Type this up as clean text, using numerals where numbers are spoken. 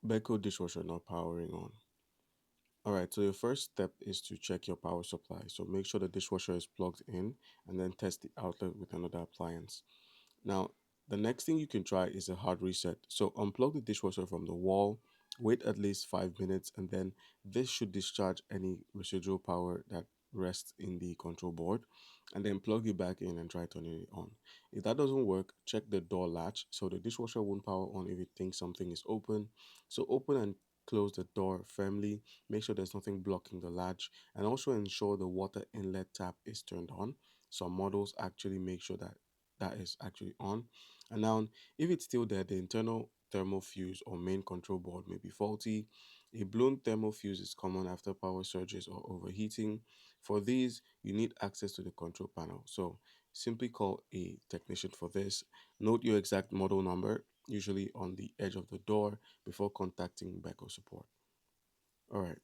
Beko Dishwasher not powering on. All right, so your first step is to check your power supply. So make sure the dishwasher is plugged in and then test the outlet with another appliance. Now, the next thing you can try is a hard reset. So unplug the dishwasher from the wall, wait at least 5 minutes, and then this should discharge any residual power that rests in the control board, and then plug it back in and try turning it on. If that doesn't work, check the door latch. So the dishwasher won't power on if it thinks something is open. So open and close the door firmly. Make sure there's nothing blocking the latch, and also ensure the water inlet tap is turned on. Some models actually make sure that that is actually on. And now, if it's still there, the internal thermal fuse or main control board may be faulty. A blown thermal fuse is common after power surges or overheating. For these, you need access to the control panel. So simply call a technician for this. Note your exact model number, usually on the edge of the door, before contacting Beko support. All right.